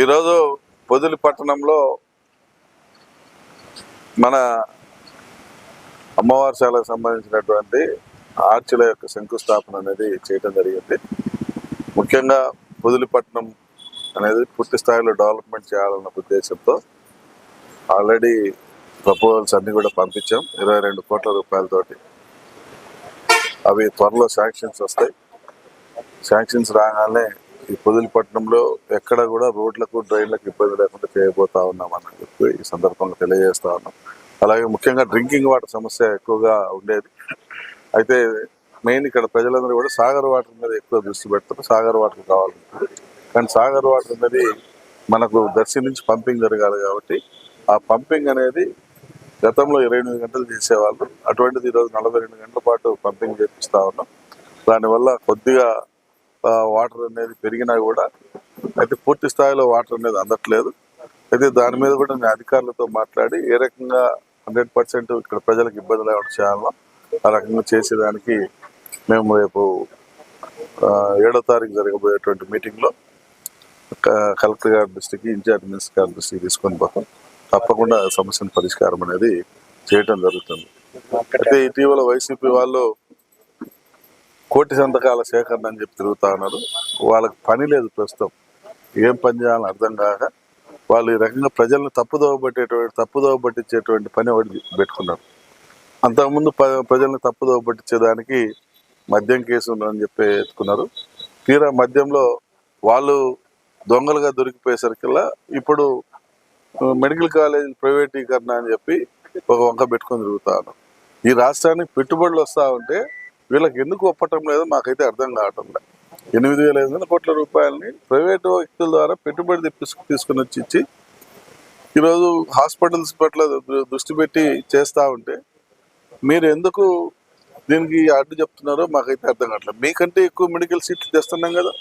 ఈరోజు పొదిలి పట్టణంలో మన అమ్మవారి శాలకు సంబంధించినటువంటి ఆర్చిల యొక్క శంకుస్థాపన అనేది చేయడం జరిగింది. ముఖ్యంగా పొదిలి పట్టణం అనేది పూర్తి స్థాయిలో డెవలప్మెంట్ చేయాలన్న ఉద్దేశంతో ఆల్రెడీ ప్రపోజల్స్ అన్ని కూడా పంపించాం. 22 కోట్ల రూపాయలతోటి అవి త్వరలో శాంక్షన్స్ వస్తాయి. శాంక్షన్స్ రాగానే ఈ పొదిలి పట్టణంలో ఎక్కడ కూడా రోడ్లకు డ్రైన్లకు ఇబ్బంది లేకుండా చేయబోతా ఉన్నామని చెప్పి ఈ సందర్భంగా తెలియజేస్తా ఉన్నాం. అలాగే ముఖ్యంగా డ్రింకింగ్ వాటర్ సమస్య ఎక్కువగా ఉండేది. అయితే మెయిన్ ఇక్కడ ప్రజలందరూ కూడా సాగర్ వాటర్ మీద ఎక్కువ దృష్టి పెడతారు. సాగర్ వాటర్ కావాలంటే, కానీ సాగర్ వాటర్ అనేది మనకు దర్శి నుంచి పంపింగ్ జరగాలి కాబట్టి ఆ పంపింగ్ అనేది గతంలో 28 గంటలు చేసేవాళ్ళు, అటువంటిది ఈరోజు 42 గంటల పాటు పంపింగ్ చేపిస్తా ఉన్నాం. దానివల్ల కొద్దిగా వాటర్ అనేది పెరిగినా కూడా అయితే పూర్తి స్థాయిలో వాటర్ అనేది అందట్లేదు. అయితే దాని మీద కూడా నేను అధికారులతో మాట్లాడి ఏ రకంగా 100% ఇక్కడ ప్రజలకు ఇబ్బంది లేకుండా చేయాలో ఆ రకంగా చేసేదానికి మేము రేపు 7వ తారీఖు జరగబోయేటువంటి మీటింగ్లో కలెక్టర్ గారి దృష్టికి, ఇన్ఛార్జ్ మినిస్టర్ గారి దృష్టికి తీసుకొని పోతాం. తప్పకుండా సమస్యను పరిష్కారం అనేది చేయటం జరుగుతుంది. అయితే ఇటీవల వైసీపీ వాళ్ళు కోటి సంతకాల సేకరణ అని చెప్పి తిరుగుతా ఉన్నారు. వాళ్ళకి పని లేదు, ప్రస్తుతం ఏం పని చేయాలని అర్థం కాక వాళ్ళు ఈ రకంగా ప్రజలను తప్పుదోవ పట్టించేటువంటి పని ఒకటి పెట్టుకున్నారు. అంతకుముందు ప్రజలను తప్పుదోవ పట్టించేదానికి మద్యం కేసు ఉందని చెప్పి ఎత్తుకున్నారు. తీరా మద్యంలో వాళ్ళు దొంగలుగా దొరికిపోయేసరికల్లా ఇప్పుడు మెడికల్ కాలేజ్ ప్రైవేటీకరణ అని చెప్పి ఒక వంక పెట్టుకొని తిరుగుతా ఉన్నారు. ఈ రాష్ట్రానికి పెట్టుబడులు వస్తూ ఉంటే వీళ్ళకి ఎందుకు ఒప్పటం లేదో మాకైతే అర్థం కావటం లేదు. 8,500 కోట్ల రూపాయలని ప్రైవేటు వ్యక్తుల ద్వారా పెట్టుబడి తీసుకుని వచ్చి ఇచ్చి ఈరోజు హాస్పిటల్స్ పట్ల దృష్టి పెట్టి చేస్తూ ఉంటే మీరు ఎందుకు దీనికి అడ్డు చెప్తున్నారో మాకైతే అర్థం కావట్లేదు. మీకంటే ఎక్కువ మెడికల్ సీట్లు తెస్తున్నాం కదా,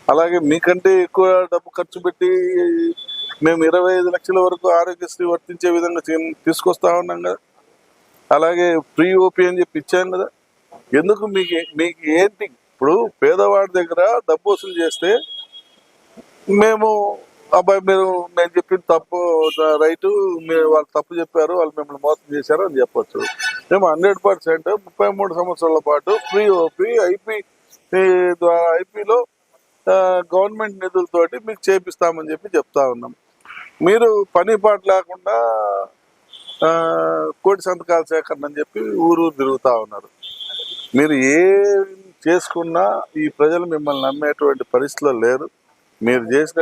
అలాగే మీకంటే ఎక్కువ డబ్బు ఖర్చు పెట్టి మేము 25 లక్షల వరకు ఆరోగ్యశ్రీ వర్తించే విధంగా తీసుకొస్తా ఉన్నాం కదా, అలాగే ప్రీ ఓపీ అని చెప్పి ఇచ్చాం కదా. ఎందుకు మీకు ఏంటి? ఇప్పుడు పేదవాడి దగ్గర డబ్బు వసూలు చేస్తే మేము అబ్బాయి మేము చెప్పింది తప్పు రైటు, మీరు వాళ్ళు తప్పు చెప్పారు, వాళ్ళు మిమ్మల్ని మోసం చేశారు అని చెప్పొచ్చు. మేము 100% 33 సంవత్సరాల పాటు ప్రీ ఓపీ ఐపీలో గవర్నమెంట్ నిధులతోటి మీకు చేపిస్తామని చెప్పి చెప్తా ఉన్నాం. మీరు పని పాట లేకుండా కోటి సంతకాల సేకరణ అని చెప్పి ఊరు తిరుగుతూ ఉన్నారు. మీరు ఏం చేసుకున్నా ఈ ప్రజలు మిమ్మల్ని నమ్మేటువంటి పరిస్థితిలో లేరు. మీరు చేసిన